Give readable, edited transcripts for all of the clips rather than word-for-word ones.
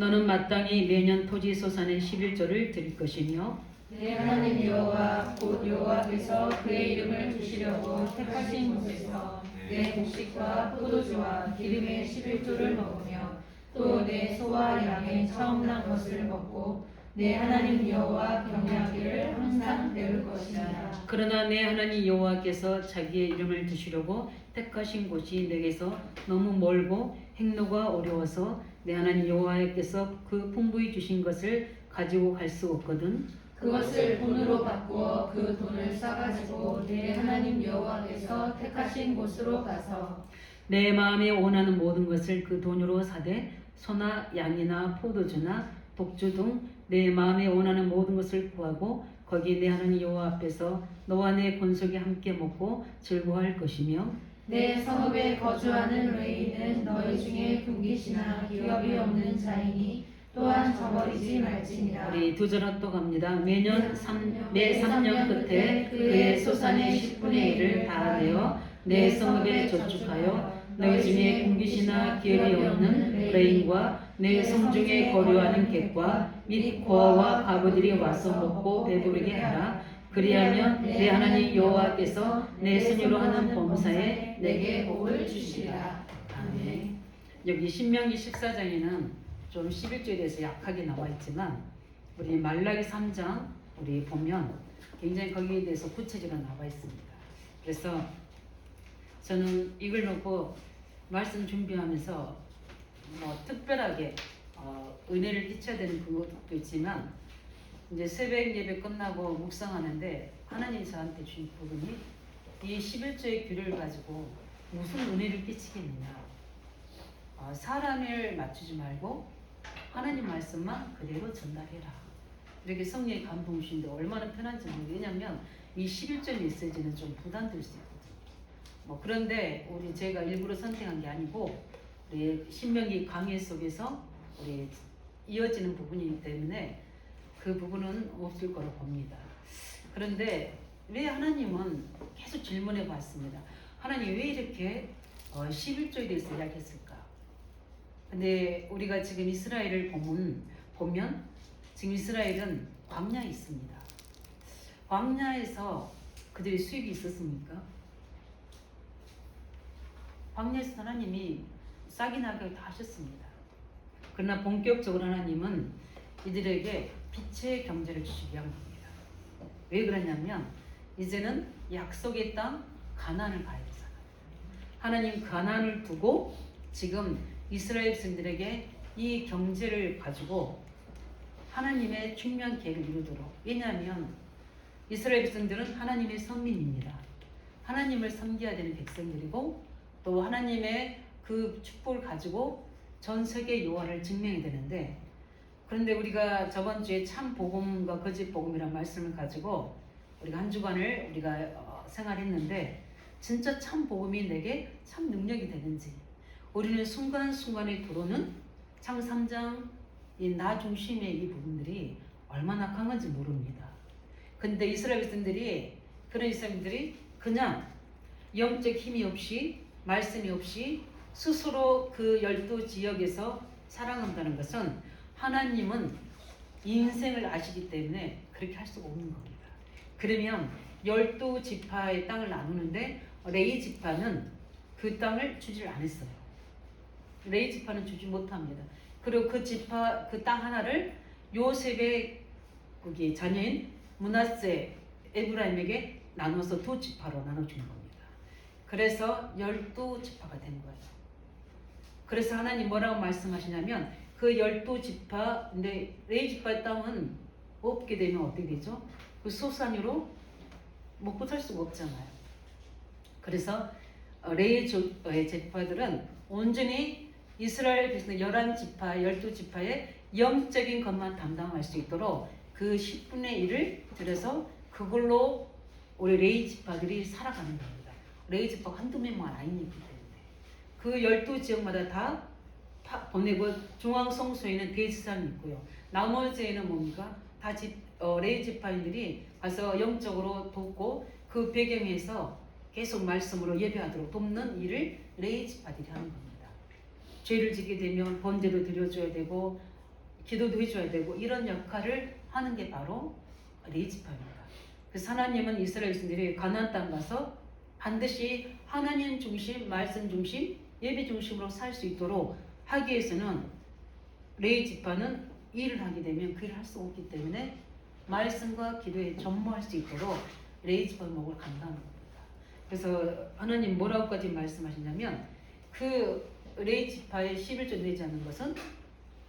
너는 마땅히 매년 토지 소산의 11조를 드릴 것이며 내 하나님 여호와 곧 여호와께서 그의 이름을 두시려고 택하신 곳에서 내 곡식과 포도주와 기름의 11조를 먹으며 또 내 소와 양의 처음 난 것을 먹고 내 하나님 여호와 경외하기를 항상 배울 것이니라. 그러나 내 하나님 여호와께서 자기의 이름을 두시려고 택하신 곳이 내게서 너무 멀고 행로가 어려워서 내 하나님 여호와께서 그 풍부히 주신 것을 가지고 갈 수 없거든. 그것을 돈으로 바꾸어 그 돈을 싸가지고 내 하나님 여호와께서 택하신 곳으로 가서 내 마음에 원하는 모든 것을 그 돈으로 사되 소나 양이나 포도주나 독주 등 내 마음에 원하는 모든 것을 구하고 거기 내 하나님 여호와 앞에서 너와 내 권속이 함께 먹고 즐거워할 것이며 내 성읍에 거주하는 레위인은 너희 중에 분깃이나 기업이 없는 자이니 또한 저버리지 말지니라. 우리 두 절 합독합니다. 매 3년 끝에 그의 소산의 10분의 1을 다 내어 내 성읍에 저축하여 너희 중에 분깃이나 기업이 없는 레인과 내 성중에 거류하는 객과 및 고아와 과부들이 와서 먹고 배부르게 하라. 그리하면 내 하나님 여호와께서 내 손으로 하는 범사에 내게 복을 주시리라. 아멘. 여기 신명기 14장에는 좀 11조에 대해서 약하게 나와 있지만 우리 말라기 3장 우리 보면 굉장히 거기에 대해서 구체적으로 나와 있습니다. 그래서 저는 이걸 놓고 말씀 준비하면서 뭐 특별하게 은혜를 끼쳐야 되는 그것도 있지만 이제 새벽 예배 끝나고 묵상하는데 하나님이 저한테 주신 부분이 이 11조의 규를 가지고 무슨 은혜를 끼치겠느냐. 사람을 맞추지 말고 하나님 말씀만 그대로 전달해라. 이렇게 성령의 감동 주신데 얼마나 편한지 모르겠어요. 왜냐하면 이 11조 메시지는 좀 부담될 수 있거든요. 그런데 우리 제가 일부러 선택한 게 아니고 우리 신명기 강해 속에서 우리 이어지는 부분이기 때문에 그 부분은 없을 거로 봅니다. 그런데 왜 하나님은 계속 질문해 봤습니다. 하나님 왜 이렇게 11조에 대해서 이야기했을까? 근데 우리가 지금 이스라엘을 보면 지금 이스라엘은 광야에 있습니다. 광야에서 그들이 수익이 있었습니까? 광야에서 하나님이 싹이 나게 다 하셨습니다. 그러나 본격적으로 하나님은 이들에게 빛의 경제를 주시기 위한 겁니다. 왜 그러냐면 이제는 약속의 땅 가나안을 가야 되잖아요. 하나님 가나안을 두고 지금 이스라엘 백성들에게 이 경제를 가지고 하나님의 중요한 계획을 이루도록. 왜냐하면 이스라엘 백성들은 하나님의 선민입니다. 하나님을 섬겨야 되는 백성들이고 또 하나님의 그 축복을 가지고 전 세계 요한을 증명해야 되는데, 그런데 우리가 저번 주에 참 복음과 거짓 복음이라는 말씀을 가지고 우리가 한 주간을 우리가 생활했는데, 진짜 참 복음이 내게 참 능력이 되는지 우리는 순간순간에 들어오는 창 3장 이 나 중심의 이 부분들이 얼마나 강한지 모릅니다. 근데 이스라엘 백성들이 그런 이스라엘들이 그냥 영적 힘이 없이 말씀이 없이 스스로 그 12지역에서 살아간다는 것은 하나님은 인생을 아시기 때문에 그렇게 할 수가 없는 겁니다. 그러면 12지파의 땅을 나누는데 레위 지파는 그 땅을 주지를 않았어요. 레위 지파는 주지 못합니다. 그리고 그 지파 그 땅 하나를 요셉의 거기 자녀인 므낫세 에브라임에게 나눠서 두 지파로 나눠준 겁니다. 그래서 12지파가 된 거예요. 그래서 하나님 뭐라고 말씀하시냐면 그 12지파, 근데 레위 지파의 땅은 없게 되면 어떻게 되죠? 그 소산으로 먹고 살 수가 없잖아요. 그래서 레위 지파들은 온전히 이스라엘 백성 11지파, 12지파의 영적인 것만 담당할 수 있도록 그 10분의 1을 들여서 그걸로 우리 레위 지파들이 살아가는 겁니다. 레위 지파가 한두 명만 아니기 때문에 그 12지역마다 다 보내고 중앙성소에는 대지산이 있고요. 나머지에는 뭡니까? 다 레위 지파인들이 가서 영적으로 돕고 그 배경에서 계속 말씀으로 예배하도록 돕는 일을 레위 지파들이 하는 겁니다. 죄를 짓게 되면 번제도 드려줘야 되고 기도도 해줘야 되고 이런 역할을 하는 게 바로 레이지파입니다. 그래서 하나님은 이스라엘 백성들이 가나안 땅 가서 반드시 하나님 중심, 말씀 중심, 예배 중심으로 살 수 있도록 하기 위해서는 레이지파는 일을 하게 되면 그 일을 할 수 없기 때문에 말씀과 기도에 전무할 수 있도록 레이지파 목을 감당하는 겁니다. 그래서 하나님 뭐라고까지 말씀하시냐면 그 레이지파의 11조 내지 않는 것은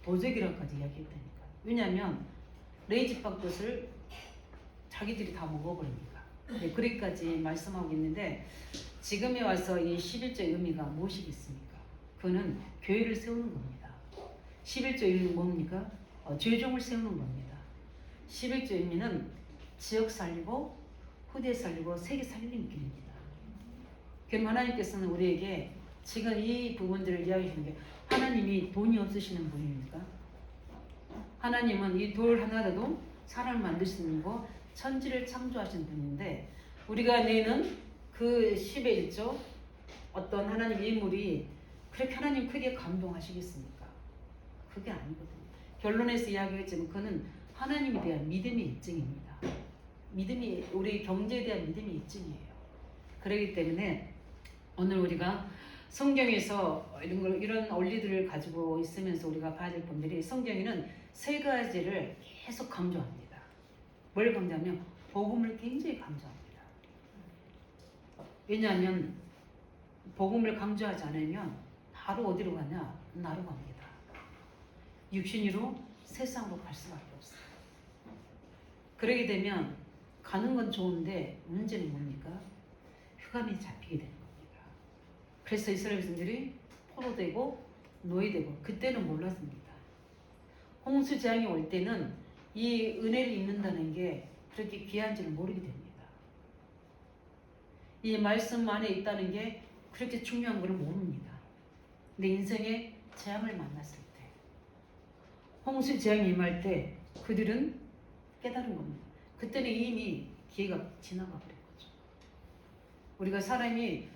도적이라고까지 이야기했다니까. 왜냐하면 레이지파 것을 자기들이 다 먹어버리니까. 네, 그리까지 말씀하고 있는데 지금에 와서 이 11조의 의미가 무엇이겠습니까? 그거는 교회를 세우는 겁니다. 11조의 의미는 뭡니까? 죄종을 세우는 겁니다. 11조의 의미는 지역 살리고 후대 살리고 세계 살리는 길입니다. 그럼 하나님께서는 우리에게 지금 이 부분들을 이야기하시는 게 하나님이 돈이 없으시는 분입니까? 하나님은 이 돌 하나라도 사람을 만들 수 있는 거 천지를 창조하신 분인데 우리가 내는 그 10의 1조 어떤 하나님 인물이 그렇게 하나님 크게 감동하시겠습니까? 그게 아니거든요. 결론에서 이야기했지만 그는 하나님에 대한 믿음의 입증입니다. 믿음이 우리 경제에 대한 믿음의 입증이에요. 그렇기 때문에 오늘 우리가 성경에서 이런 원리들을 가지고 있으면서 우리가 봐야 될 분들이 성경에는 세 가지를 계속 강조합니다. 뭘 강조하면 복음을 굉장히 강조합니다. 왜냐하면 복음을 강조하지 않으면 바로 어디로 가냐? 나로 갑니다. 육신으로 세상으로 갈 수밖에 없어요. 그러게 되면 가는 건 좋은데 문제는 뭡니까? 흑암이 잡히게 되는 겁니다. 그래서 이스라엘 백성들이 포로되고 노예되고 그때는 몰랐습니다. 홍수 재앙이 올 때는 이 은혜를 입는다는 게 그렇게 귀한 줄을 모르게 됩니다. 이 말씀 안에 있다는 게 그렇게 중요한 걸 모릅니다. 근데 인생의 재앙을 만났을 때 홍수 재앙이 임할 때 그들은 깨달은 겁니다. 그때는 이미 기회가 지나가 버린 거죠. 우리가 사람이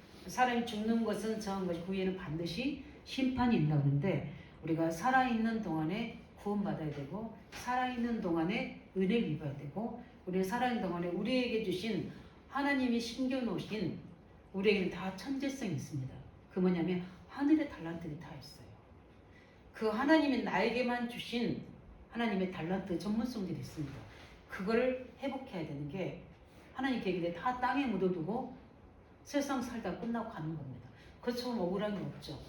죽는 것은 정한 것이 그 후에는 반드시 심판이 있다고 하는데 우리가 살아있는 동안에 구원받아야 되고 살아있는 동안에 은혜를 입어야 되고 우리가 살아있는 동안에 우리에게 주신 하나님이 심겨놓으신 우리에게는 다 천재성이 있습니다. 그 뭐냐면 하늘의 달란트들이 다 있어요. 그 하나님이 나에게만 주신 하나님의 달란트 전문성들이 있습니다. 그거를 회복해야 되는 게 하나님 계획인데 다 땅에 묻어두고 세상 살다 끝나고 가는 겁니다. 그처럼 억울한 게 없죠.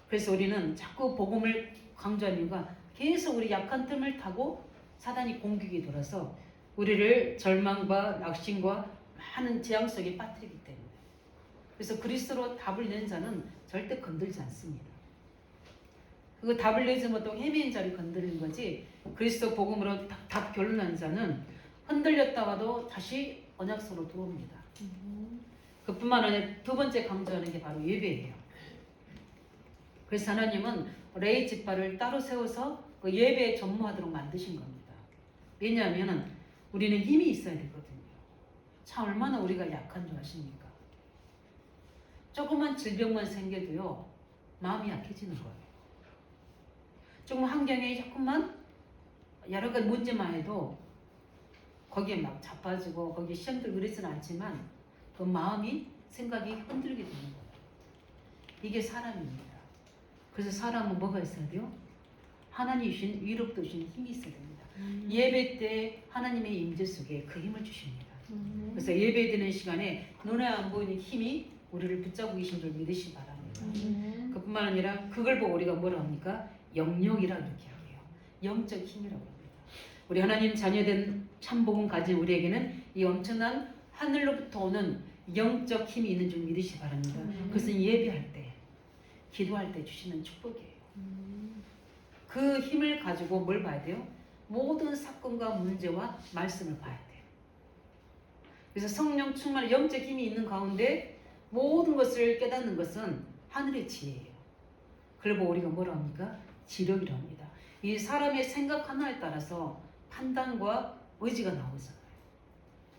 그래서 우리는 자꾸 복음을 강조하는 이유가 계속 우리 약한 틈을 타고 사단이 공격이 돌아서 우리를 절망과 낙심과 많은 재앙 속에 빠뜨리기 때문에. 그래서 그리스도로 답을 낸 자는 절대 건들지 않습니다. 그 답을 내지 못하고 헤매인 자를 건드리는 거지 그리스도 복음으로 답 결론난 자는 흔들렸다가도 다시 언약서로 들어옵니다. 그뿐만 아니라 두 번째 강조하는 게 바로 예배예요. 그래서 하나님은 레이지파를 따로 세워서 그 예배에 전무하도록 만드신 겁니다. 왜냐하면 우리는 힘이 있어야 되거든요. 참 얼마나 우리가 약한 줄 아십니까? 조그만 질병만 생겨도요 마음이 약해지는 거예요. 조금 환경에 조금만 여러 가지 문제만 해도 거기에 막 자빠지고 거기에 시험들 그러지는 않지만 그 마음이 생각이 흔들게 되는 거예요. 이게 사람입니다. 그래서 사람은 뭐가 있어야 돼요? 하나님이 주신 위로부터 주신 힘이 있어야 됩니다. 예배 때 하나님의 임재 속에 그 힘을 주십니다. 그래서 예배 드리는 시간에 눈에 안 보이는 힘이 우리를 붙잡고 계신 줄 믿으시기 바랍니다. 그뿐만 아니라 그걸 보고 우리가 뭐라 합니까? 영역이라 이렇게 하게요. 영적 힘이라고 합니다. 우리 하나님 자녀된 참복음 가진 우리에게는 이 엄청난 하늘로부터 오는 영적 힘이 있는 줄 믿으시기 바랍니다. 그것은 예배할 때, 기도할 때 주시는 축복이에요. 그 힘을 가지고 뭘 봐야 돼요? 모든 사건과 문제와 말씀을 봐야 돼요. 그래서 성령 충만 영적 힘이 있는 가운데 모든 것을 깨닫는 것은 하늘의 지혜예요. 그리고 우리가 뭐라 합니까? 지력이라 합니다. 이 사람의 생각 하나에 따라서 판단과 의지가 나오잖아요.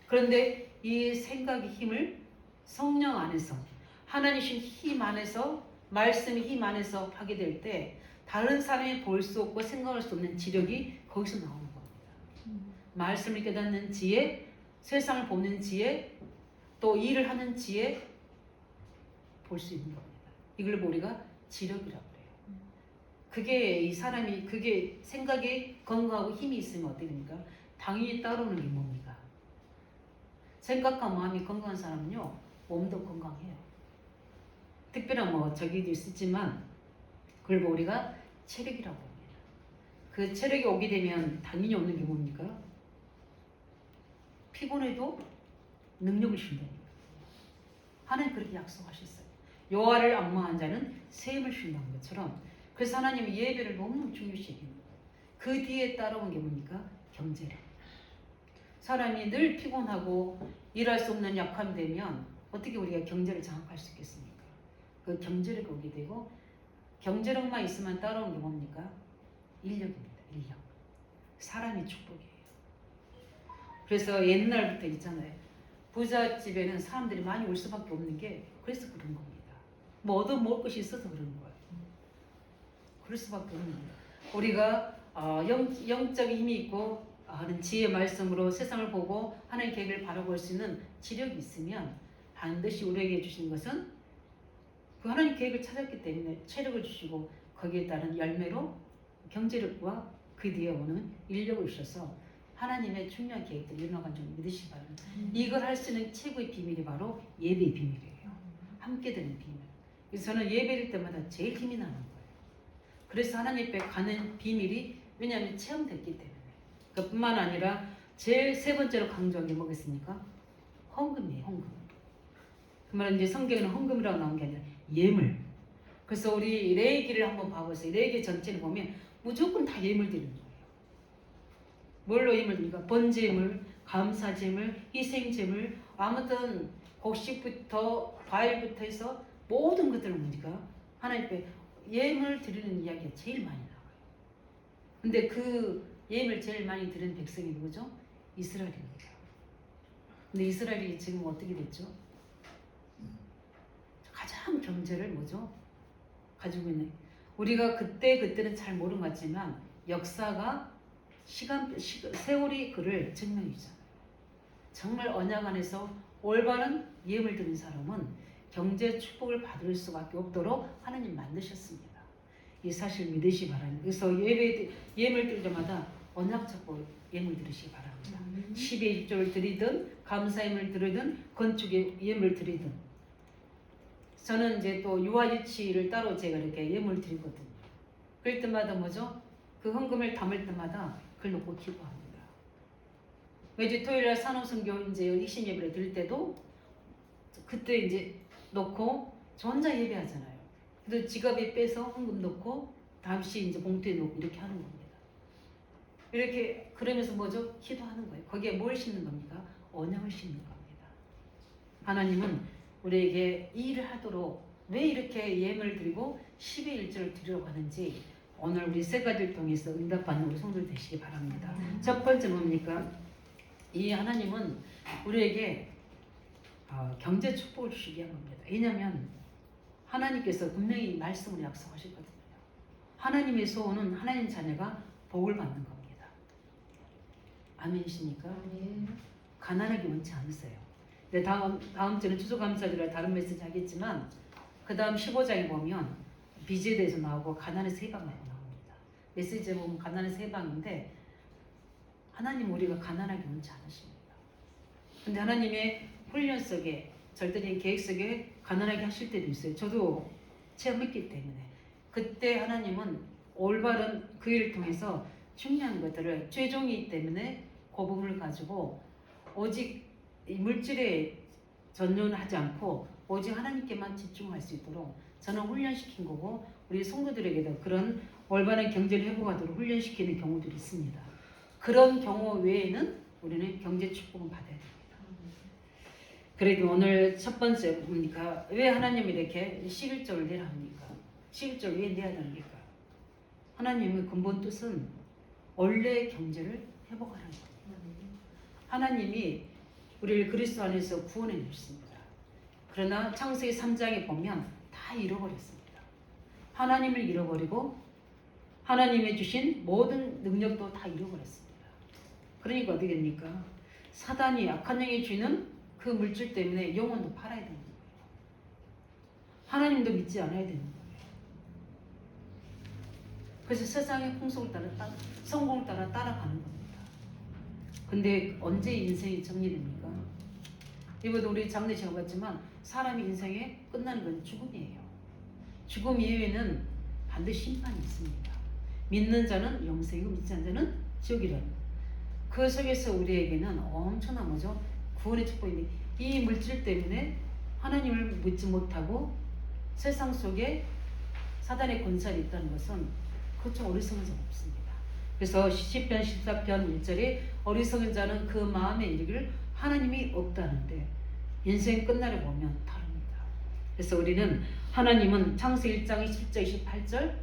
그런데 이 생각의 힘을 성령 안에서 하나님이신 힘 안에서 말씀의 힘 안에서 하게 될 때 다른 사람이 볼 수 없고 생각할 수 없는 지력이 거기서 나오는 겁니다. 말씀을 깨닫는 지혜, 세상을 보는 지혜, 또 일을 하는 지혜 볼 수 있는 겁니다. 이걸 우리가 지력이라고 해요. 그게 이 사람이 그게 생각이 건강하고 힘이 있으면 어떻게 됩니까? 당연히 따라오는 게 뭡니까? 생각과 마음이 건강한 사람은요 몸도 건강해요. 특별한 뭐 저기도 있지만 그걸 우리가 체력이라고 합니다. 그 체력이 오게 되면 당연히 오는 게 뭡니까? 피곤해도 능력을 준다는 거예요. 하나님 그렇게 약속하셨어요. 여호와를 앙망한 자는 새 힘을 준다는 것처럼 그래서 하나님이 예배를 너무 중요시 여기는 거예요. 그 뒤에 따라온 게 뭡니까? 경제력. 사람이 늘 피곤하고 일할 수 없는 약함 되면 어떻게 우리가 경제를 장악할 수 있겠습니까? 그 경제력이 오게 되고 경제력만 있으면 따라온 게 뭡니까? 인력입니다. 인력. 사람이 축복이에요. 그래서 옛날부터 있잖아요. 부잣집에는 사람들이 많이 올 수밖에 없는 게 그래서 그런 겁니다. 뭐 얻어먹을 것이 있어서 그런 거예요. 그럴 수밖에 없는 거예요. 우리가 영적인 힘이 있고 하는 지혜의 말씀으로 세상을 보고 하나님의 계획을 바라볼 수 있는 지력이 있으면 반드시 우리에게 주신 것은 그 하나님 계획을 찾았기 때문에 체력을 주시고 거기에 따른 열매로 경제력과 그 뒤에 오는 인력을 주셔서 하나님의 중요한 계획들이 일어나간 줄 믿으시기 바랍니다. 이걸 할 수 있는 최고의 비밀이 바로 예배의 비밀이에요. 함께 되는 비밀. 그래서 저는 예배일 때마다 제일 힘이 나는 거예요. 그래서 하나님 앞에 가는 비밀이 왜냐하면 체험됐기 때문에. 그뿐만 아니라 제일 세 번째로 강조한 게 뭐겠습니까? 헌금이에요. 헌금. 그 말은 이제 성경에는 헌금이라고 나온 게 아니라 예물. 그래서 우리 레위기를 한번 봐보세요. 레위기 전체를 보면 무조건 다 예물 드리는 거예요. 뭘로 예물 드립니까? 번제물, 감사제물, 희생제물, 아무튼 곡식부터 과일부터 해서 모든 것들을 뭡니까? 하나님 앞에 예물 드리는 이야기가 제일 많이 나와요. 근데 그 예물 제일 많이 드리는 백성이 누구죠? 이스라엘입니다. 근데 이스라엘이 지금 어떻게 됐죠? 가장 경제를 뭐죠? 가지고 있는 우리가 그때는 잘 모르는 것 같지만 역사가 세월이 그를 증명해 주잖아요. 정말 언약 안에서 올바른 예물 드린 사람은 경제 축복을 받을 수밖에 없도록 하나님 만드셨습니다. 이 사실 믿으시기 바랍니다. 그래서 예물 드릴 때마다 언약적으로 예물 드리시기 바랍니다. 10의 1조를 드리든 감사예물 드리든 건축의 예물 드리든 저는 이제 또 유아유치를 따로 제가 이렇게 예물 드리거든요. 그럴 때마다 뭐죠? 그 헌금을 담을 때마다 그걸 놓고 기도합니다. 매주 토요일날 산호선교 이제 익신 예배를 드릴 때도 그때 이제 놓고 저 혼자 예배하잖아요. 그래도 지갑에 빼서 헌금 넣고 다시 이제 봉투에 넣고 이렇게 하는 겁니다. 이렇게 그러면서 뭐죠? 기도하는 거예요. 거기에 뭘 심는 겁니까? 언약을 심는 겁니다. 하나님은 우리에게 이 일을 하도록 왜 이렇게 예물을 드리고 10의 1조를 드리려고 하는지 오늘 우리 세 가지를 통해서 응답받는 우리 성도들 되시기 바랍니다. 첫 번째 뭡니까? 이 하나님은 우리에게 경제 축복을 주시기 위한 겁니다. 왜냐하면 하나님께서 분명히 말씀으로 약속하셨거든요. 하나님의 소원은 하나님 자녀가 복을 받는 겁니다. 아멘이십니까? 가난하게 원치 않으세요. 네, 다음 주는 추수감사절에 다른 메시지 하겠지만 그 다음 15장에 보면 빚에 대해서 나오고 가난의 세 방이 나옵니다. 메시지에 보면 가난의 세 방인데 하나님 우리가 가난하게 원치 않으십니다. 근데 하나님의 훈련 속에 절대적인 계획 속에 가난하게 하실 때도 있어요. 저도 체험했기 때문에 그때 하나님은 올바른 그 일을 통해서 중요한 것들을 최종이기 때문에 그 부분을 가지고 오직 이 물질에 전념하지 않고 오직 하나님께만 집중할 수 있도록 저는 훈련시킨 거고 우리 성도들에게도 그런 올바른 경제를 회복하도록 훈련시키는 경우들이 있습니다. 그런 경우 외에는 우리는 경제 축복은 받아야 됩니다. 그래도 오늘 첫 번째 뭡니까? 왜 하나님이 이렇게 11조를 내라 합니까? 11조를 왜 내야 됩니까? 하나님의 근본 뜻은 원래 경제를 회복하라는 겁니다. 하나님이 우리를 그리스도 안에서 구원해 주셨습니다. 그러나 창세기 3장에 보면 다 잃어버렸습니다. 하나님을 잃어버리고 하나님이 주신 모든 능력도 다 잃어버렸습니다. 그러니까 어떻게 됩니까? 사단이 악한 영이 주는 그 물질 때문에 영혼도 팔아야 되는 거예요. 하나님도 믿지 않아야 되는 거예요. 그래서 세상의 풍속을 따라 성공을 따라 따라가는 겁니다. 근데 언제 인생이 정리됩니까? 이번에 우리 장례 제가 봤지만 사람의 인생에 끝나는 건 죽음이에요. 죽음 이후에는 반드시 심판이 있습니다. 믿는 자는 영생이고 믿지 않는 자는 지옥이라는. 그 속에서 우리에게는 엄청난 뭐죠? 구원의 축복인데 이 물질 때문에 하나님을 믿지 못하고 세상 속에 사단의 권세가 있다는 것은 그렇죠. 어리석은 자가 없습니다. 그래서 시편 14편 1절에 어리석은 자는 그 마음에 이르기를 하나님이 없다는데 인생 끝나려 보면 다릅니다. 그래서 우리는 하나님은 창세기 1장 17절 28절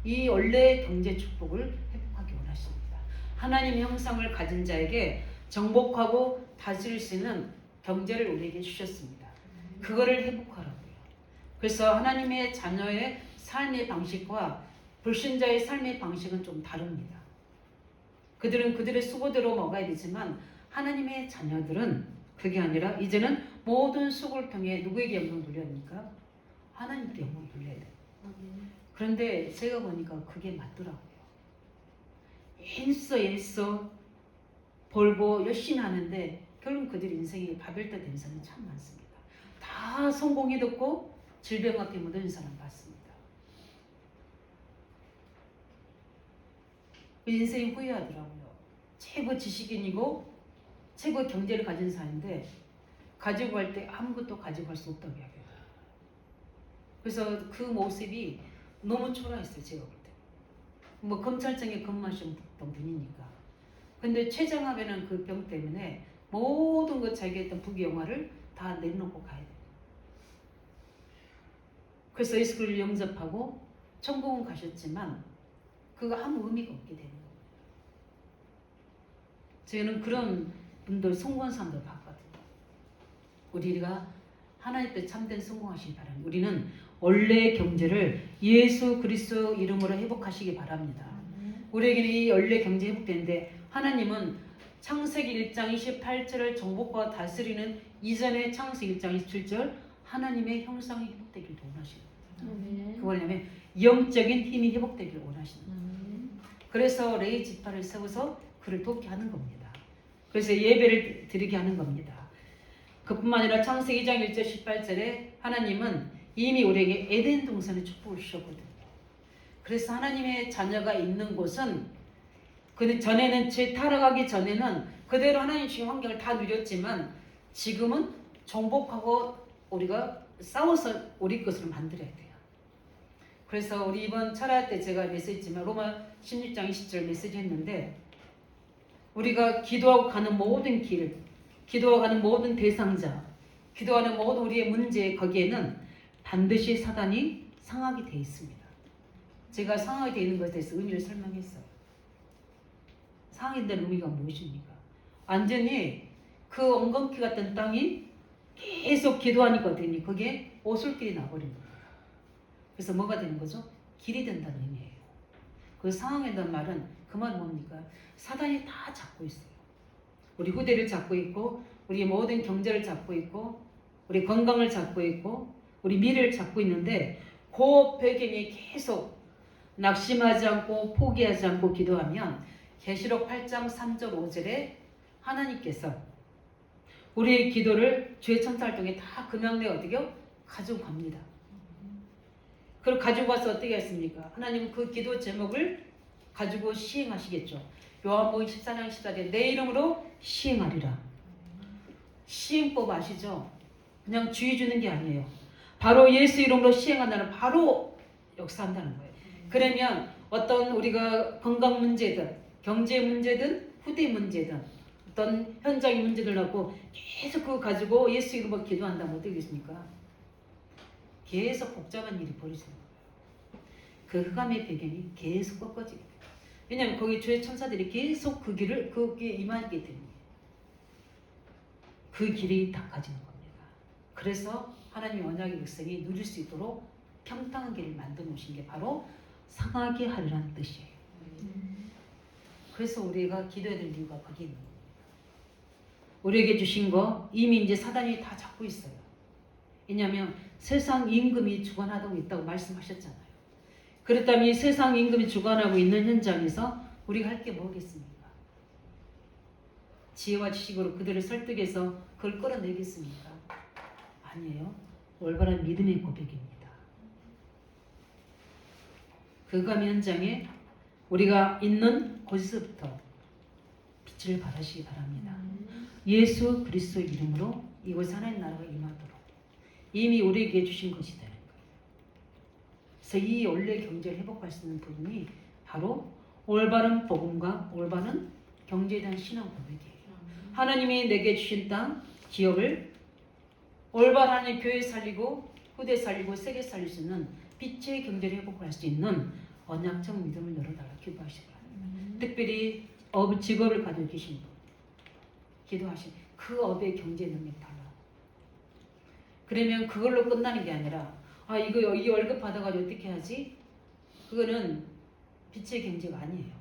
이 원래의 경제 축복을 회복하기 원하십니다. 하나님의 형상을 가진 자에게 정복하고 다스릴 수 있는 경제를 우리에게 주셨습니다. 그거를 회복하라고요. 그래서 하나님의 자녀의 삶의 방식과 불신자의 삶의 방식은 좀 다릅니다. 그들은 그들의 수고대로 먹어야 되지만 하나님의 자녀들은 그게 아니라 이제는 모든 수고를 통해 누구에게 영광을 돌려야 합니까? 하나님께 영광을 돌려야 돼요. 그런데 제가 보니까 그게 맞더라고요. 애써 벌고 열심히 하는데 결국 그들 인생이 바벨탑 된 사람이 참 많습니다. 다 성공이 됐고 질병 앞에 묻은 사람 봤습니다. 인생이 후회하더라고요. 최고 지식인이고 최고 경제를 가진 사람인데 가지고 갈 때 아무것도 가지고 갈 수 없다고 이야기해요. 그래서 그 모습이 너무 초라했어요. 제가 볼 때. 뭐 검찰청에 근무하셨던 분이니까. 근데 췌장암이라는 그 병 때문에 모든 것 자기가 했던 부귀영화를 다 내놓고 가야 돼요. 그래서 예수를 영접하고 천국은 가셨지만 그거 아무 의미가 없게 되는 거예요. 저희는 그런 분들 성공한 사람들 봤거든요. 우리가 하나님 앞에 참된 성공하시기 바랍니다. 우리는 원래의 경제를 예수 그리스도 이름으로 회복하시기 바랍니다. 우리에게는 이 원래 경제 회복되는데 하나님은 창세기 1장 28절을 정복과 다스리는 이전의 창세기 1장 27절 하나님의 형상이 회복되기를 원하십니다. 그 뭐냐면 영적인 힘이 회복되기를 원하십니다. 그래서 레위 지파를 세워서 그를 돕게 하는 겁니다. 그래서 예배를 드리게 하는 겁니다. 그뿐만 아니라 창세기 2장 1절 18절에 하나님은 이미 우리에게 에덴 동산의 축복을 주셨거든요. 그래서 하나님의 자녀가 있는 곳은 그 전에는 죄 타락하기 전에는 그대로 하나님 주신 환경을 다 누렸지만 지금은 정복하고 우리가 싸워서 우리 것을 만들어야 돼요. 그래서 우리 이번 철학 때 제가 메시지지만 로마 16장 20절 메시지 했는데 우리가 기도하고 가는 모든 길, 기도하고 가는 모든 대상자, 기도하는 모든 우리의 문제 거기에는 반드시 사단이 상하게 되어 있습니다. 제가 상하게 되어 있는 것에 대해서 의미를 설명했어요. 상하게 된 의미가 무엇입니까? 완전히 그 엉겅퀴 같은 땅이 계속 기도하니까 되니 그게 오솔길이 나버린 거예요. 그래서 뭐가 되는 거죠? 길이 된다는 의미예요. 그 상황이라는 말은 그 말은 뭡니까? 사단이 다 잡고 있어요. 우리 후대를 잡고 있고 우리 모든 경제를 잡고 있고 우리 건강을 잡고 있고 우리 미래를 잡고 있는데 그 배경에 계속 낙심하지 않고 포기하지 않고 기도하면 계시록 8장 3절 5절에 하나님께서 우리의 기도를 주의 천사를 통해 다 금양내 어디요? 가지고 갑니다. 그걸 가지고 와서 어떻게 했습니까? 하나님은 그 기도 제목을 가지고 시행하시겠죠. 요한복음 14장 14절에 내 이름으로 시행하리라. 시행법 아시죠? 그냥 주의 주는 게 아니에요. 바로 예수 이름으로 시행한다는 바로 역사한다는 거예요. 그러면 어떤 우리가 건강 문제든 경제 문제든 후대 문제든 어떤 현장의 문제들 갖고 계속 그거 가지고 예수 이름으로 기도한다면 어떻게 되겠습니까? 계속 복잡한 일이 벌어지는 거예요. 그 흑암의 배경이 계속 꺾어지게 돼요. 왜냐하면 거기 주의 천사들이 계속 그 길을 그게 임하게 되는 그 길이 닦아지는 겁니다. 그래서 하나님의 언약의 백성이 누릴 수 있도록 평탄한 길을 만들어 놓으신 게 바로 상하게 하리라는 뜻이에요. 그래서 우리가 기도해야 될 이유가 거기 있는 거예요. 우리에게 주신 거 이미 이제 사단이 다 잡고 있어요. 왜냐하면 세상 임금이 주관하고 있다고 말씀하셨잖아요. 그렇다면 이 세상 임금이 주관하고 있는 현장에서 우리가 할 게 뭐겠습니까? 지혜와 지식으로 그들을 설득해서 그걸 끌어내겠습니까? 아니에요. 올바른 믿음의 고백입니다. 그감 현장에 우리가 있는 곳에서부터 빛을 발하시기 바랍니다. 예수 그리스도의 이름으로 이곳 하나님 나라가 임하도록 이미 우리에게 주신 것이 되는 거예요. 그래서 이 원래 경제를 회복할 수 있는 부분이 바로 올바른 복음과 올바른 경제에 대한 신앙 고백이에요. 하나님이 내게 주신 땅, 기업을 올바른 하나님 교회 살리고 후대 살리고 세계 살릴 수 있는 빛의 경제를 회복할 수 있는 언약적 믿음을 열어달라 기도하시기 바랍니다. 특별히 직업을 가지고 계신 분 기도하신 그 업의 경제 능력 달라. 그러면 그걸로 끝나는 게 아니라 이거 이 월급 받아가지고 어떻게 하지? 그거는 빛의 경제가 아니에요.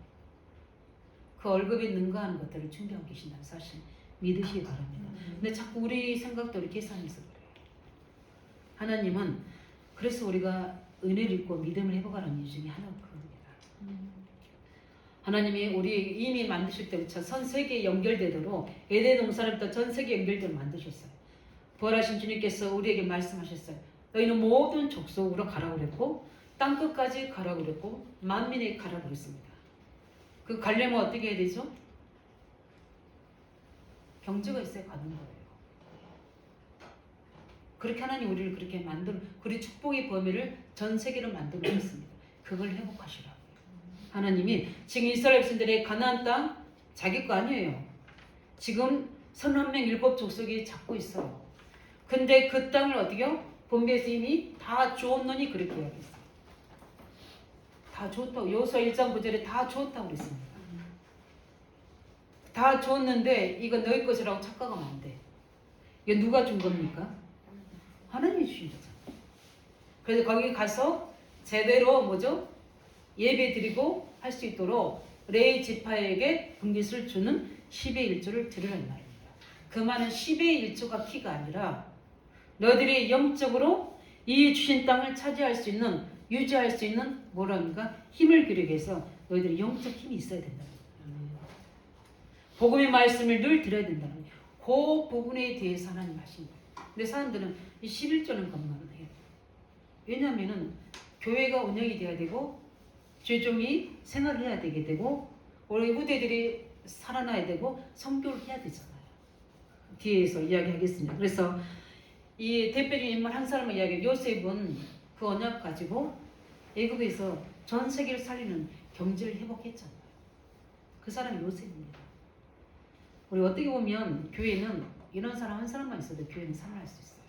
그 월급에 능가하는 것들을 준비하고 계신다는 사실 믿으시기 바랍니다. 근데 자꾸 우리 생각대로 계산해서 그래요. 하나님은 그래서 우리가 은혜를 입고 믿음을 회복하는 이유 중에 하나가 그겁니다. 하나님이 우리 이미 만드실 때부터 전 세계에 연결되도록 에덴 동산부터 전 세계에 연결되도록 만드셨어요. 부활하신 주님께서 우리에게 말씀하셨어요. 너희는 모든 족속으로 가라고 그랬고 땅끝까지 가라고 그랬고 만민에게 가라고 그랬습니다. 그 가려면 어떻게 해야 되죠? 경제가 있어야 가는 거예요. 그렇게 하나님 우리를 그렇게 그리 축복의 범위를 전 세계로 만들어 주셨습니다. 그걸 회복하시라고. 하나님이 지금 이스라엘 백성들의 가나안 땅 자기 거 아니에요. 지금 31명 7족속이 잡고 있어요. 근데 그 땅을 어떻게요? 본베에서 이미 다 주었느니 그렇게 이야기했어요. 다 줬다고. 여호수아 1장 9절에 다 줬다고 그랬습니다. 다 줬는데 이거 너희 것이라고 착각하면 안 돼. 이거 누가 준 겁니까? 하나님이 주신 거잖아요. 그래서 거기 가서 제대로 뭐죠? 예배 드리고 할 수 있도록 레위 지파에게 분깃을 주는 10의 1조를 드리라는 말입니다. 그 말은 10의 1조가 키가 아니라 너희들이 영적으로 이 주신 땅을 차지할 수 있는 유지할 수 있는 뭐랍니까? 힘을 기르기 위해서 너희들이 영적 힘이 있어야 된다. 복음의 말씀을 늘 들어야 된다는 거예요. 그 부분에 대해서 하나님 하신 거예요. 근데 사람들은 이 11조는 겁나는 해요. 왜냐하면은 교회가 운영이 돼야 되고 죄종이 생활을 해야 되게 되고 우리 후대들이 살아나야 되고 성교를 해야 되잖아요. 뒤에서 이야기하겠습니다. 그래서 이 대표적인 인물 한 사람을 이야기해요. 요셉은 그 언약 가지고 애굽에서 전 세계를 살리는 경제를 회복했잖아요. 그 사람이 요셉입니다. 우리 어떻게 보면 교회는 이런 사람 한 사람만 있어도 교회는 살아날 수 있어요.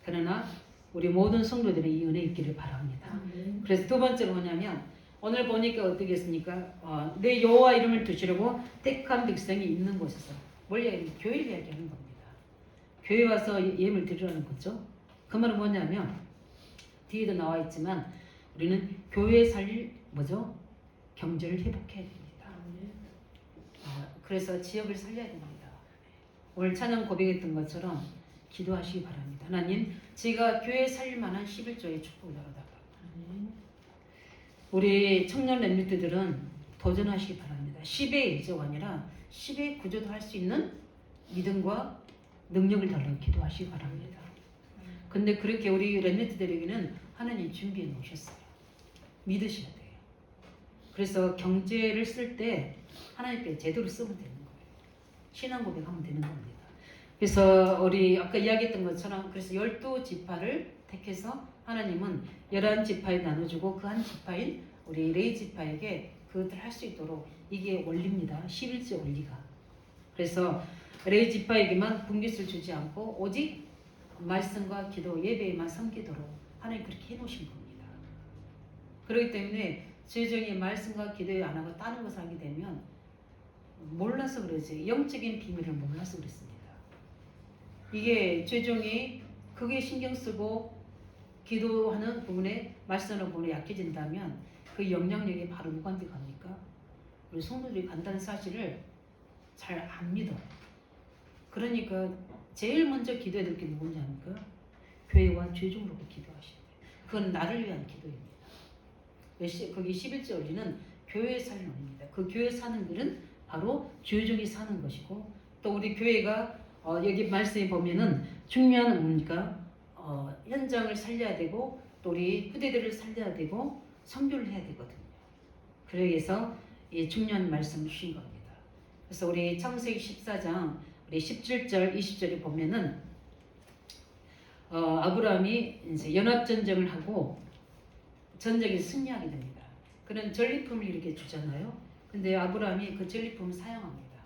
그러나 우리 모든 성도들의 이 은혜 있기를 바랍니다. 그래서 두 번째로 뭐냐면 오늘 보니까 어떻게 했습니까? 내 여호와 이름을 두시려고 택한 백성이 있는 곳에서 뭘 이야기하는 교회를 이야기하는 겁니다. 교회 와서 예물 드리라는 거죠. 그 말은 뭐냐면 뒤에도 나와 있지만 우리는 교회에 살릴 뭐죠? 경제를 회복해야 됩니다. 그래서 지역을 살려야 됩니다. 오늘 찬양 고백했던 것처럼 기도하시기 바랍니다. 하나님, 제가 교회 살릴 만한 11조의 축복을 열어달라. 우리 청년 랩리트들은 도전하시기 바랍니다. 10의 1조가 아니라 10의 9조도 할 수 있는 믿음과 능력을 달라고 기도하시기 바랍니다. 근데 그렇게 우리 랩리트들에게는 하나님 준비해 놓으셨어요. 믿으셔야 돼요. 그래서 경제를 쓸 때 하나님께 제대로 쓰면 되는 거예요. 신앙 고백하면 되는 겁니다. 그래서 우리 아까 이야기했던 것처럼 그래서 12지파를 택해서 하나님은 11지파에 나눠주고 그 한 지파인 우리 레위 지파에게 그것을 할 수 있도록 이게 원리입니다. 11조 원리가. 그래서 레위 지파에게만 분깃을 주지 않고 오직 말씀과 기도 예배에만 섬기도록 하나님 그렇게 해놓으신 겁니다. 그렇기 때문에 죄종이 말씀과 기도에 안 하고 다른 것을 하게 되면 몰라서 그러지 영적인 비밀을 몰라서 그랬습니다. 이게 죄종이 그게 신경 쓰고 기도하는 부분에 말씀하는 부분에 약해진다면 그 영향력이 바로 누구한테 갑니까? 우리 성도들이 간다는 사실을 잘 안 믿어. 그러니까 제일 먼저 기도해야 될 게 누군지 아닙니까? 교회와 죄종으로 기도하셔야 돼요. 그건 나를 위한 기도입니다. 거기 11절에는 교회 사는 원입니다. 그 교회 사는 길은 바로 죄종이 사는 것이고, 또 우리 교회가 여기 말씀에 보면은 중요한 뭡니까? 현장을 살려야 되고, 또 우리 후대들을 살려야 되고, 선교를 해야 되거든요. 그래서 이 중요한 말씀을 주신 겁니다. 그래서 우리 창세기 14장 우리 17절 20절에 보면은 아브라함이 이제 연합 전쟁을 하고 전쟁에 승리하게 됩니다. 그런 전리품을 이렇게 주잖아요. 근데 아브라함이 그 전리품을 사용합니다.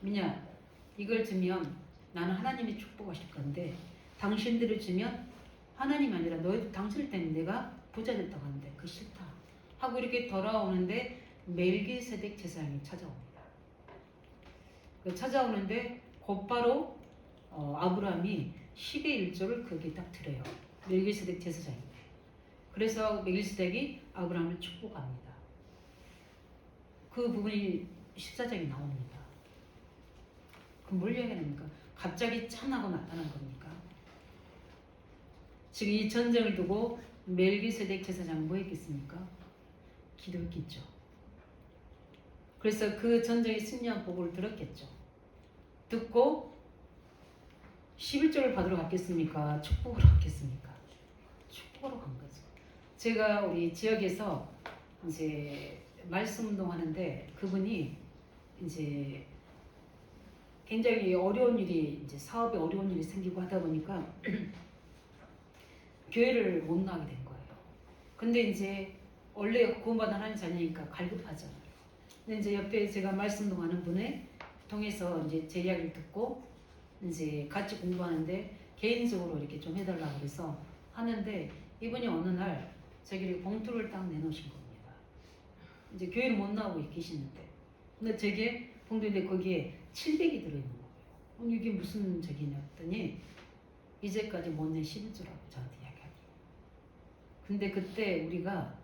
미냐, 이걸 주면 나는 하나님이 축복하실 건데 당신들을 주면 하나님 아니라 당신을 때문에 내가 부자 됐다고 하는데 그 싫다 하고 이렇게 돌아오는데 멜기세덱 제사장이 찾아옵니다. 그 찾아오는데 곧바로 아브라함이 10의 1조를 거기에 딱 드려요. 멜기세덱 제사장이. 그래서 멜기세덱이 아브라함을 축복합니다. 그 부분이 14장에 나옵니다. 그럼 뭘 얘기합니까? 갑자기 찬하고 나타난 겁니까? 지금 이 전쟁을 두고 멜기세덱 제사장 뭐 했겠습니까? 기도했겠죠. 그래서 그 전쟁에 승리한 보고를 들었겠죠. 듣고 11조를 받으러 갔겠습니까? 축복으로 갔겠습니까? 축복으로 간 거죠. 제가 우리 지역에서 이제 말씀 운동하는데 그분이 이제 굉장히 어려운 일이 이제 사업에 어려운 일이 생기고 하다 보니까 교회를 못 나가게 된 거예요. 근데 이제 원래 구원받은 하나님 자녀니까 갈급하잖아요. 근데 이제 옆에 제가 말씀 운동하는 분을 통해서 이제 제 이야기를 듣고 이제 같이 공부하는데 개인적으로 이렇게 좀 해달라고 그래서 하는데 이분이 어느 날 저기를 봉투를 딱 내놓으신 겁니다. 이제 교회를 못 나오고 계시는데 근데 저게 봉투인데 거기에 700이 들어있는 거예요. 이게 무슨 저기냐 했더니 이제까지 못 낸 11조라고 저한테 이야기하더라고요. 근데 그때 우리가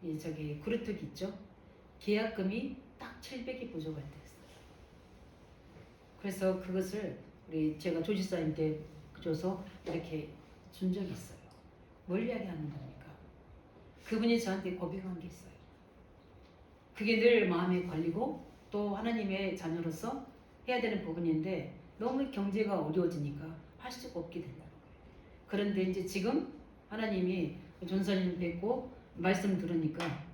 이 저기 그루트기 있죠? 계약금이 딱 700이 부족할 때였어요. 그래서 그것을 우리 제가 조지사님께 줘서 이렇게 준 적이 있어요. 뭘 이야기하는 겁니까? 그분이 저한테 고백한 게 있어요. 그게 늘 마음에 걸리고 또 하나님의 자녀로서 해야 되는 부분인데 너무 경제가 어려워지니까 할 수가 없게 된다는 거예요. 그런데 이제 지금 하나님이 전사님 뵙고 말씀 들으니까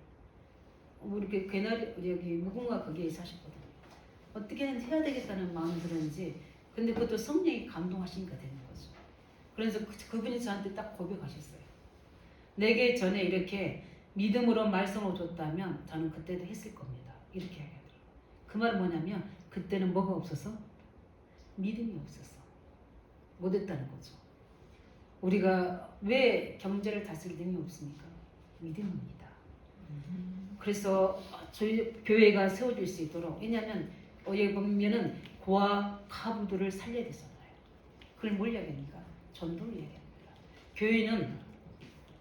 이렇게 괴나리 여기 무궁화 거기에 사셨거든요. 어떻게든 해야 되겠다는 마음이 들었는지 근데 그것도 성령이 감동하시니까 되는 거죠. 그래서 그분이 저한테 딱 고백하셨어요. 내게 전에 이렇게 믿음으로 말씀을 줬다면 저는 그때도 했을 겁니다. 이렇게 하더라고요. 그 말은 뭐냐면 그때는 뭐가 없어서? 믿음이 없어서 못했다는 거죠. 우리가 왜 경제를 다스릴 힘이 없습니까? 믿음입니다. 그래서 저희 교회가 세워질 수 있도록 왜냐하면 여기 보면은 고아 가부들을 살려야 되잖아요. 그걸 뭘 이야기합니까? 전도를 이야기합니다. 교회는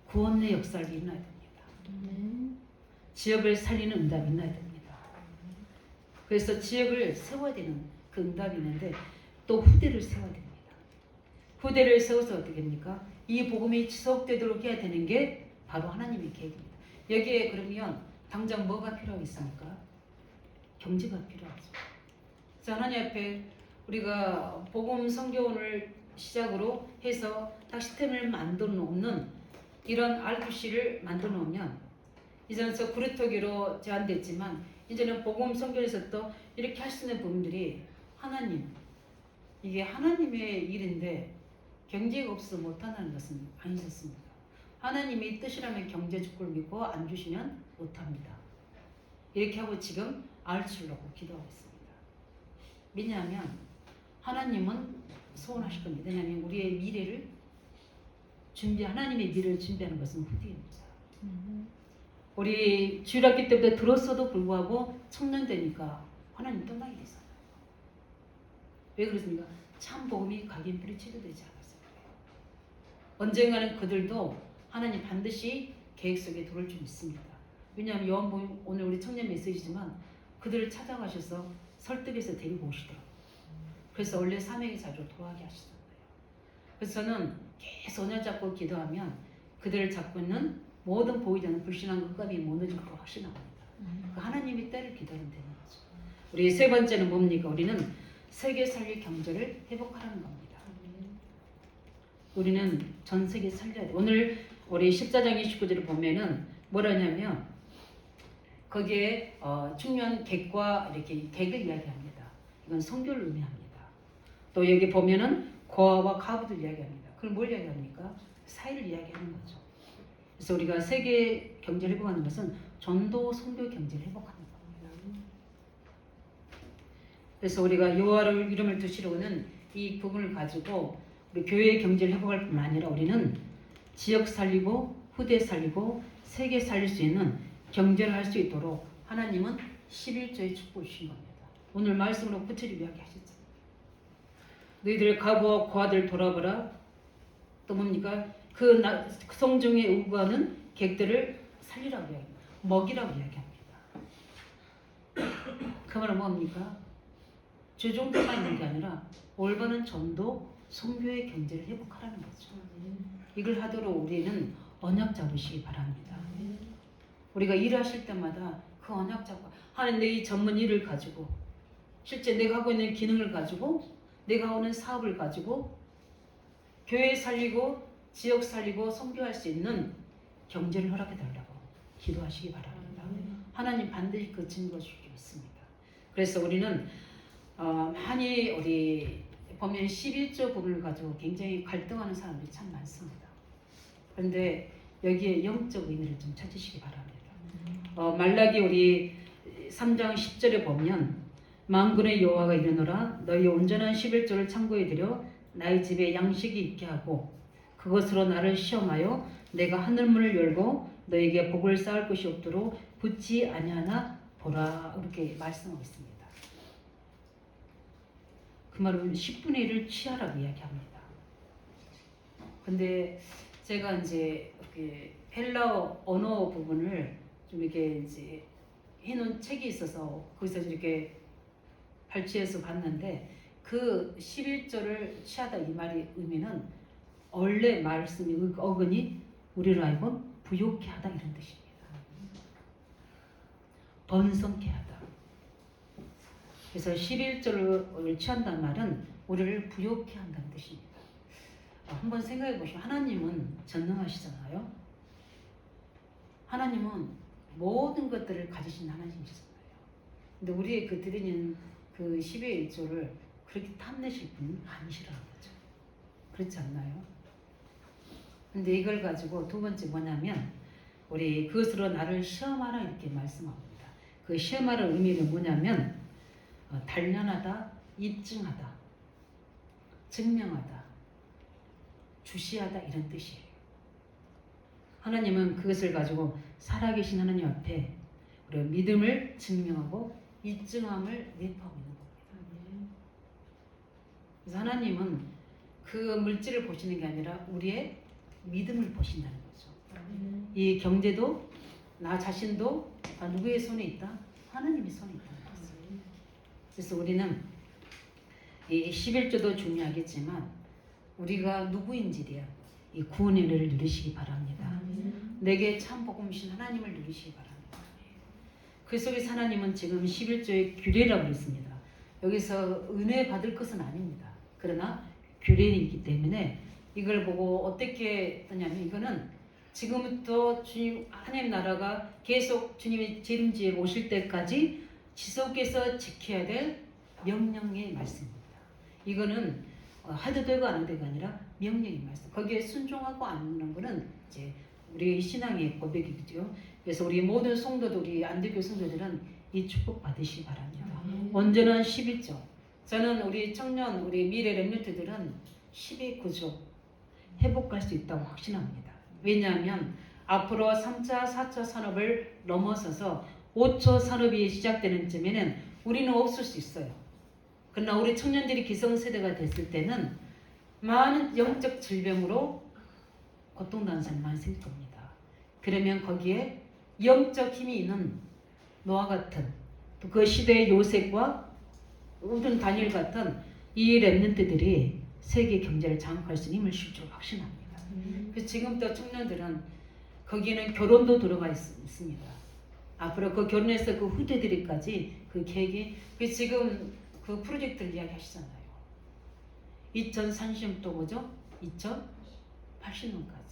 구원의 역사를 일어나야 됩니다. 지역을 살리는 응답이 있어야 됩니다. 그래서 지역을 세워야 되는 그 응답이 있는데 또 후대를 세워야 됩니다. 후대를 세워서 어떻게 됩니까? 이 복음이 지속되도록 해야 되는 게 바로 하나님의 계획입니다. 여기에 그러면 당장 뭐가 필요하겠습니까? 경제가 필요하죠. 그래서 하나님 앞에 우리가 복음 선교원을 시작으로 해서 딱 시스템을 만들어 놓는 이런 RQC를 만들어 놓으면 이제는 저 구루토기로 제한됐지만 이제는 복음 선교에서 또 이렇게 할 수 있는 부분들이 하나님 이게 하나님의 일인데 경제가 없어서 못한다는 것은 아니셨습니다. 하나님이 뜻이라면 경제 축복을 믿고 안 주시면 못합니다. 이렇게 하고 지금 알출라고 기도하고 있습니다. 왜냐하면 하나님은 소원하실 겁니다. 왜냐하면 우리의 미래를 하나님의 미래를 준비하는 것은 후대입니다. 우리 주일학기 때부터 들었어도 불구하고 청년되니까 하나님 떠나게 되잖아요. 왜 그렇습니까? 참 복음이 각인 뿌리 치료되지 않았어요. 언젠가는 그들도 하나님 반드시 계획 속에 들어올 줄 믿습니다. 왜냐하면 요한복음 오늘 우리 청년 메시지지만 그들을 찾아가셔서 설득해서 데리고 오시더라고요. 그래서 원래 사명이 자주 돌아가게 하시던 거예요. 그래서 저는 계속 언약 잡고 기도하면 그들을 잡고 있는 모든 보이지 않는 불신한 흑암이 무너질 거 확신합니다. 그 하나님이 때를 기다리면 되는 거죠. 우리 세 번째는 뭡니까? 우리는 세계 살릴 경제를 회복하라는 겁니다. 우리는 전 세계 살려야 돼. 오늘 우리 14장 29절을 보면은 뭐라냐면 거기에 중요한 객과 이렇게 객을 이야기합니다. 이건 성교를 의미합니다. 또 여기 보면은 고아와 가부들 이야기합니다. 그럼 뭘 이야기합니까? 사회를 이야기하는 거죠. 그래서 우리가 세계 경제를 회복하는 것은 전도 선교 경제를 회복하는 겁니다. 그래서 우리가 여호와를 이름을 두시려고는 이 부분을 가지고 우리 교회의 경제를 회복할 뿐만 아니라 우리는 지역 살리고 후대 살리고 세계 살릴 수 있는 경제를 할 수 있도록 하나님은 11조의 축복을 주신 겁니다. 오늘 말씀으로 구체적으로 이야기하셨죠. 너희들 가부와 고아들 돌아보라. 또 뭡니까? 그 성중에 우고하는 객들을 살리라고 이야기합니다. 먹이라고 이야기합니다. 그 말은 뭡니까? 주종들만 있는 게 아니라 올바른 전도, 선교의 경제를 회복하라는 거죠. 이걸 하도록 우리는 언약 잡으시기 바랍니다. 우리가 일하실 때마다 그 언약 잡고 하나님 내 이 전문 일을 가지고 실제 내가 하고 있는 기능을 가지고 내가 하는 사업을 가지고 교회 살리고 지역 살리고 선교할 수 있는 경제를 허락해 달라고 기도하시기 바랍니다. 하나님 반드시 그 증거 주실 줄 믿습니다. 그래서 우리는 많이 우리 보면 11조 부분을 가지고 굉장히 갈등하는 사람들이 참 많습니다. 그런데 여기에 영적 의미를 좀 찾으시기 바랍니다. 말라기 우리 3장 10절에 보면 만군의 여호와가 이르노라 너희 온전한 11조를 창고에 들여 나의 집에 양식이 있게 하고 그것으로 나를 시험하여 내가 하늘문을 열고 너에게 복을 쌓을 것이 없도록 붙지 아니하나 보라 이렇게 말씀하고 있습니다. 그 말은 10분의 1을 취하라고 이야기합니다. 근데 제가 이제 이렇게 헬라어 언어 부분을 좀 이렇게 이제 해놓은 책이 있어서 거기서 이렇게 발췌해서 봤는데 그 11조를 취하다 이 말의 의미는 원래 말씀이 어근이 우리로 하여금 부욕케 하다 이런 뜻입니다. 번성케 하다. 그래서 11조를 취한다는 말은 우리를 부욕케 한다는 뜻입니다. 한번 생각해 보시면 하나님은 전능하시잖아요. 하나님은 모든 것들을 가지신 하나님이시잖아요. 근데 우리의 그 드리는 그 10의 1조를 그렇게 탐내실 분은 아니시라는 거죠. 그렇지 않나요? 근데 이걸 가지고 두 번째 뭐냐면 우리 그것으로 나를 시험하라 이렇게 말씀합니다. 그 시험하라 의미는 뭐냐면 단련하다, 입증하다, 증명하다, 주시하다 이런 뜻이에요. 하나님은 그것을 가지고 살아계신 하나님 앞에 우리가 믿음을 증명하고 입증함을 내포하고 있는 겁니다. 그래서 하나님은 그 물질을 보시는 게 아니라 우리의 믿음을 보신다는 거죠. 이 경제도 나 자신도 누구의 손에 있다? 하나님의 손에 있다는 거죠. 그래서 우리는 이 11조도 중요하겠지만 우리가 누구인지를 이 구원의 은혜를 누리시기 바랍니다. 내게 참 복음이신 하나님을 누리시기 바랍니다. 그 속에서 하나님은 지금 11조의 규례라고 했습니다. 여기서 은혜 받을 것은 아닙니다. 그러나 규례이기 때문에 이걸 보고 어떻게 하냐면 이거는 지금부터 주님 하나님 나라가 계속 주님의 재림지에 오실 때까지 지속해서 지켜야 될 명령의 말씀입니다. 이거는 해도 되고 안 해도 되고 아니라 명령의 말씀. 거기에 순종하고 안 하는 거는 이제 우리 신앙의 고백이죠. 그래서 우리 모든 성도들, 우리 안대교 성도들은 이 축복 받으시기 바랍니다. 온전한 11조. 저는 우리 청년, 우리 미래 렘넌트들은 12구조 회복할 수 있다고 확신합니다. 왜냐하면 앞으로 3차, 4차 산업을 넘어서서 5초 산업이 시작되는 쯤에는 우리는 없을 수 있어요. 그러나 우리 청년들이 기성세대가 됐을 때는 많은 영적 질병으로 고통당하는 사람이 많이 생길 겁니다. 그러면 거기에 영적 힘이 있는 노아 같은 또 그 시대의 요셉과 우든 다니엘 같은 이 렘넌트들이 세계 경제를 장악할 수 있음을 실제로 확신합니다. 그래서 지금부터 청년들은 거기에는 결혼도 들어가 있습니다. 앞으로 그 결혼해서 그 후대들이까지 그 계획이 그 지금 그 프로젝트를 이야기하시잖아요. 2030도 뭐죠? 2080년까지.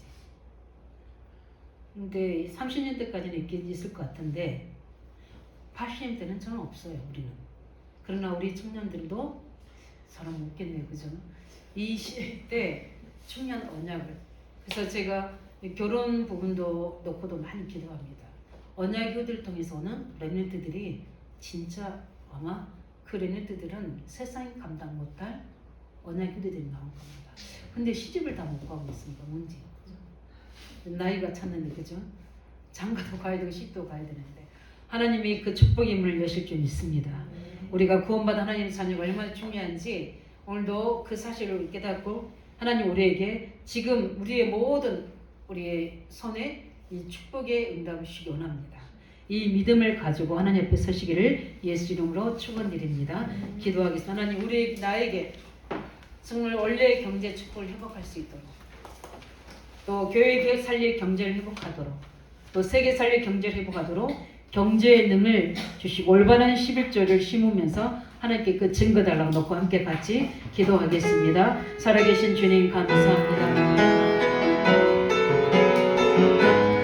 근데 30년대까지는 있을 것 같은데 80년대는 저는 없어요. 우리는. 그러나 우리 청년들도 사람 없겠네요. 그죠? 이 시대 때 청년 언약을 그래서 제가 결혼 부분도 놓고도 많이 기도합니다. 언약 교들을 통해서 오는 렘넌트들이 진짜 아마 그 렘넌트들은 세상이 감당 못할 언약 교들이 나온 겁니다. 근데 시집을 다 못 가고 있습니다. 문제. 나이가 찼는데 그죠? 장가도 가야 되고 시집도 가야 되는데 하나님이 그 축복의 문을 여실 줄 믿습니다. 우리가 구원받은 하나님의 자녀가 얼마나 중요한지 오늘도 그 사실을 깨닫고 하나님 우리에게 지금 우리의 모든 우리의 손에 이 축복의 응답을 주시기 원합니다. 이 믿음을 가지고 하나님 앞에 서시기를 예수 이름으로 축원드립니다. 기도하겠습니다. 하나님 우리 나에게 정말 원래의 경제 축복을 회복할 수 있도록 또 교회 살릴 경제를 회복하도록 또 세계 살릴 경제를 회복하도록 경제의 능을 주시고 올바른 11조를 심으면서 하나님께 그 증거 달라고 놓고 함께 같이 기도하겠습니다. 살아계신 주님 감사합니다.